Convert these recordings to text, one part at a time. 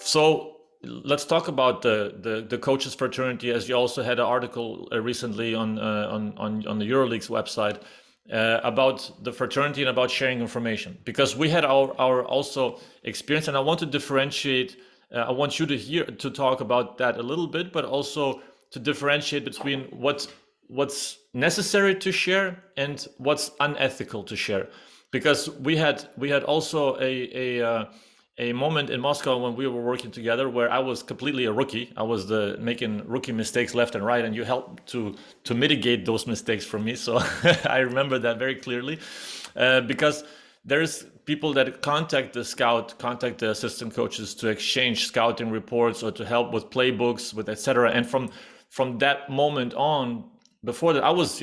So let's talk about the coaches fraternity, as you also had an article recently on the EuroLeague's website about the fraternity and about sharing information, because we had our also experience, and I want to differentiate. I want you to talk about that a little bit, but also to differentiate between what's necessary to share and what's unethical to share, because we had also a moment in Moscow when we were working together where I was completely a rookie. I was making rookie mistakes left and right, and you helped to mitigate those mistakes for me. So I remember that very clearly, because there's people that contact the assistant coaches to exchange scouting reports or to help with playbooks, with etc. And from that moment on, before that, I was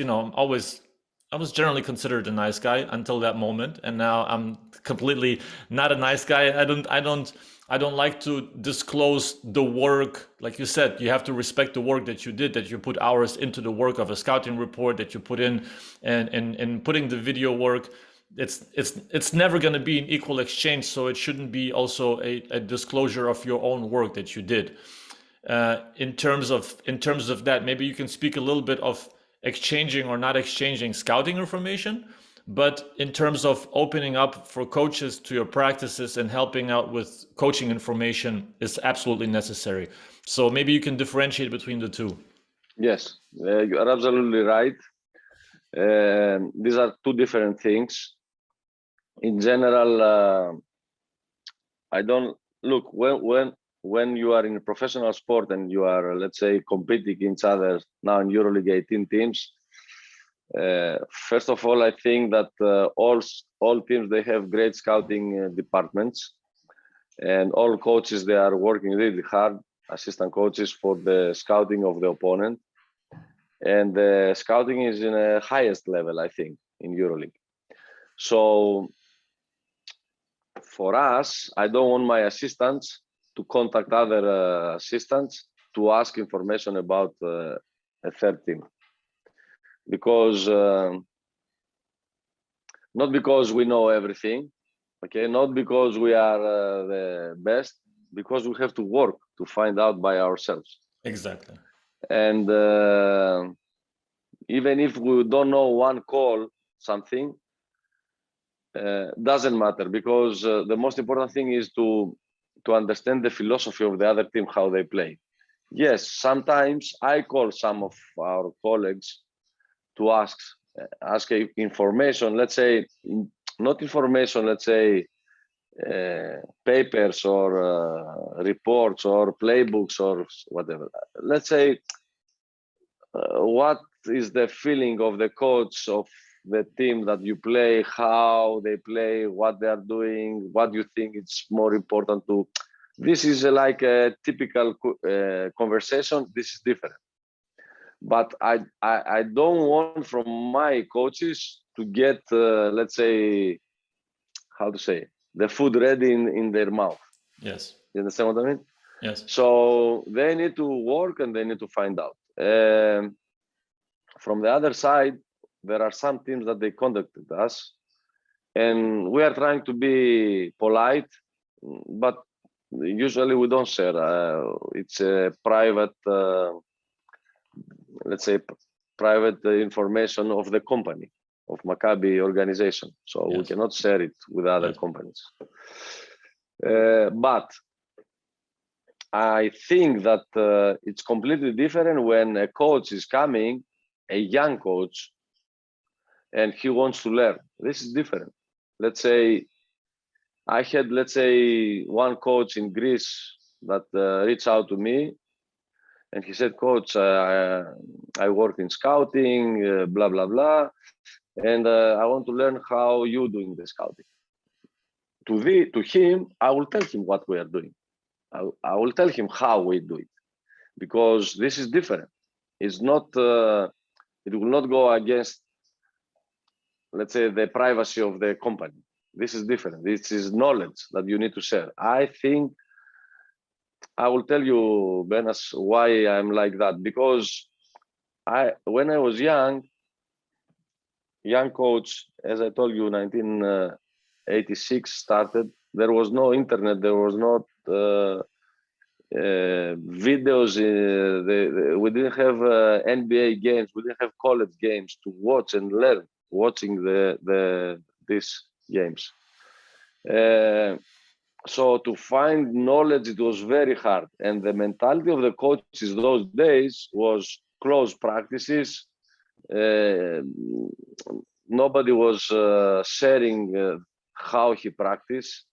I was generally considered a nice guy until that moment, and now I'm completely not a nice guy. I don't like to disclose the work. Like you said, you have to respect the work that you did, that you put hours into the work of a scouting report, that you put in, and putting the video work. It's never going to be an equal exchange, so it shouldn't be also a disclosure of your own work that you did. In terms of that, maybe you can speak a little bit of exchanging or not exchanging scouting information, but in terms of opening up for coaches to your practices and helping out with coaching information is absolutely necessary. So maybe you can differentiate between the two. Yes, you are absolutely right. These are two different things. In general, I don't look when you are in a professional sport and you are, let's say, competing each other now in EuroLeague 18 teams. First of all, I think that all teams, they have great scouting departments, and all coaches, they are working really hard, assistant coaches, for the scouting of the opponent. And the scouting is in the highest level, I think, in EuroLeague. So for us, I don't want my assistants to contact other assistants to ask information about a third team, because not because we know everything, okay, not because we are the best, because we have to work to find out by ourselves. Exactly. And even if we don't know one call something, doesn't matter, because the most important thing is to understand the philosophy of the other team, how they play. Yes, sometimes I call some of our colleagues to ask information, let's say, not information, let's say, papers or reports or playbooks or whatever. Let's say, what is the feeling of the coach of the team that you play, how they play, what they are doing, what you think it's more important to. This is like a typical conversation. This is different. But I don't want from my coaches to get, let's say, how to say, the food ready in their mouth. Yes. You understand what I mean? Yes. So they need to work and they need to find out. From the other side, there are some teams that they contacted us, and we are trying to be polite, but usually we don't share. It's a private, let's say, private information of the company, of Maccabi organization. So yes, we cannot share it with other companies. But I think that it's completely different when a coach is coming, a young coach, and he wants to learn. This is different. Let's say I had, let's say, one coach in Greece that reached out to me, and he said, "Coach, I work in scouting, blah blah blah, and I want to learn how you doing the scouting." To him, I will tell him what we are doing. I will tell him how we do it, because this is different. It's not. It will not go against, let's say, the privacy of the company. This is different. This is knowledge that you need to share. I think I will tell you, Benas, why I'm like that. Because when I was young coach, as I told you, 1986 started. There was no internet. There was not videos. We didn't have NBA games. We didn't have college games to watch and learn watching these games. So to find knowledge, it was very hard. And the mentality of the coaches those days was close practices. Nobody was sharing how he practiced.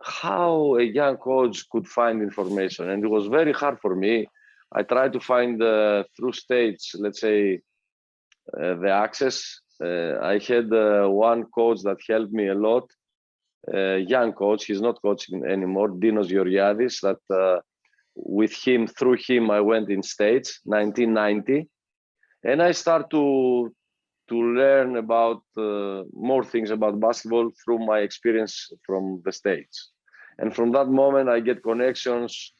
How a young coach could find information, and it was very hard for me. I tried to find through states, let's say, the access. I had one coach that helped me a lot, young coach. He's not coaching anymore, Dinos Georgiadis. That with him, through him, I went in states, 1990, and I start to learn about more things about basketball through my experience from the States. And from that moment, I get connections,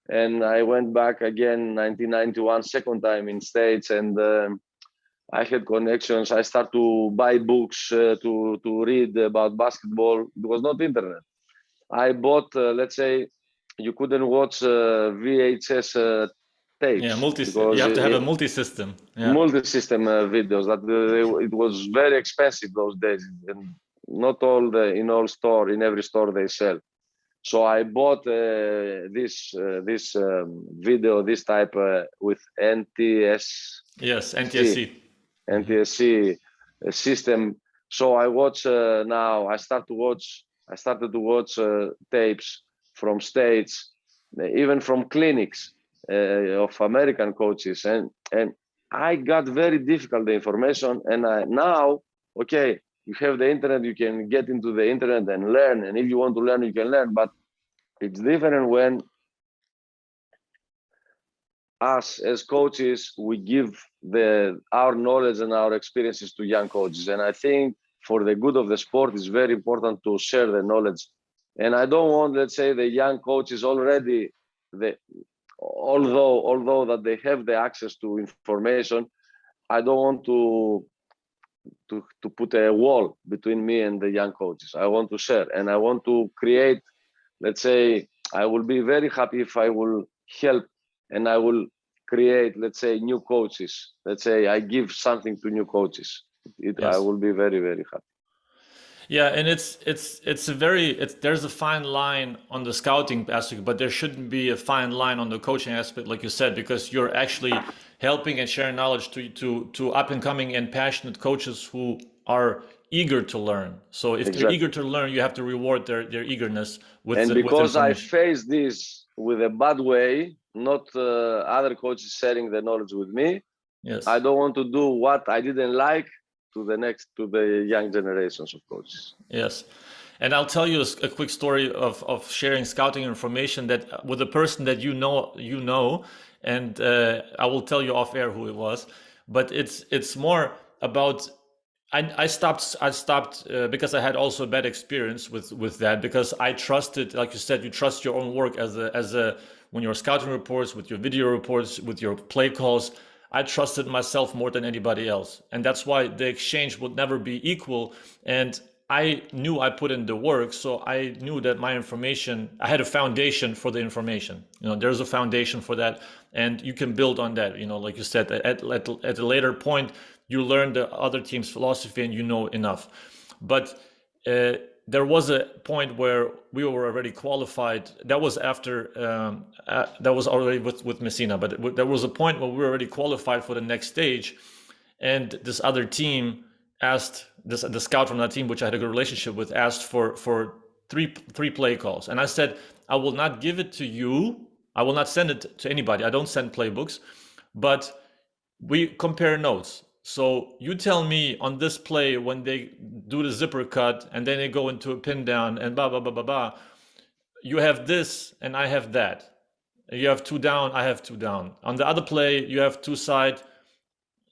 and I went back again, 1991, second time in States, and I had connections. I start to buy books to read about basketball. It was not internet. I bought, let's say, you couldn't watch VHS tapes. Yeah, you have to have a multi-system. Yeah. Multi-system videos. That it was very expensive those days, and not all in every store they sell. So I bought this video, this type with NTS. Yes, NTSC. NTSC system. So I watch now. I started to watch tapes from states, even from clinics of American coaches, and I got very difficult the information. And now, okay, you have the internet, you can get into the internet and learn. And if you want to learn, you can learn. But it's different when us as coaches, we give our knowledge and our experiences to young coaches. And I think for the good of the sport, it's very important to share the knowledge. And I don't want, let's say, the young coaches already, although that they have the access to information, I don't want to put a wall between me and the young coaches. I want to share, and I want to create, let's say, I will be very happy if I will help and I will create, let's say, new coaches. Let's say I give something to new coaches. Yes. I will be very, very happy. Yeah, and there's a fine line on the scouting aspect, but there shouldn't be a fine line on the coaching aspect, like you said, because you're actually helping and sharing knowledge to up and coming and passionate coaches who are eager to learn. So if they're eager to learn, you have to reward their eagerness with. And because I faced this with a bad way, not other coaches sharing the knowledge with me. Yes, I don't want to do what I didn't like to the young generations of coaches. Yes. And I'll tell you a quick story of sharing scouting information that with a person that you know, and I will tell you off air who it was, but it's more about, I stopped because I had also a bad experience with that, because I trusted, like you said, you trust your own work as when you're scouting reports, with your video reports, with your play calls. I trusted myself more than anybody else. And that's why the exchange would never be equal. And I knew I put in the work, so I knew that my information, I had a foundation for the information. There's a foundation for that, and you can build on that. Like you said, at a later point, you learn the other team's philosophy and you know enough. But there was a point where we were already qualified. That was after, that was already with Messina, but there was a point where we were already qualified for the next stage. And this other team asked, the scout from that team, which I had a good relationship with, asked for three play calls. And I said, I will not give it to you. I will not send it to anybody. I don't send playbooks, but we compare notes. So you tell me on this play, when they do the zipper cut and then they go into a pin down and blah, blah, blah, blah, blah, you have this and I have that. You have 2 down, I have 2 down. On the other play, you have 2 side.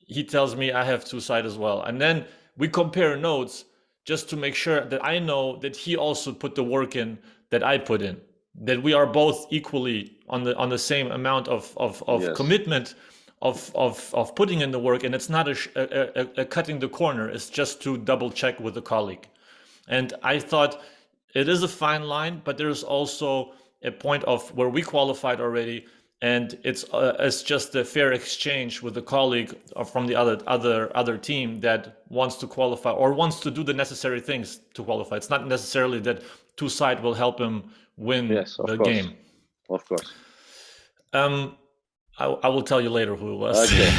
He tells me I have 2 side as well. And then we compare notes just to make sure that I know that he also put the work in that I put in, that we are both equally on the same amount of yes, commitment of putting in the work. And it's not a cutting the corner. It's just to double check with a colleague. And I thought it is a fine line, but there's also a point of where we qualified already, and it's just a fair exchange with a colleague from the other team that wants to qualify or wants to do the necessary things to qualify. It's not necessarily that two side will help him win Yes, of the course. game. Of course. I will tell you later who it was. Okay.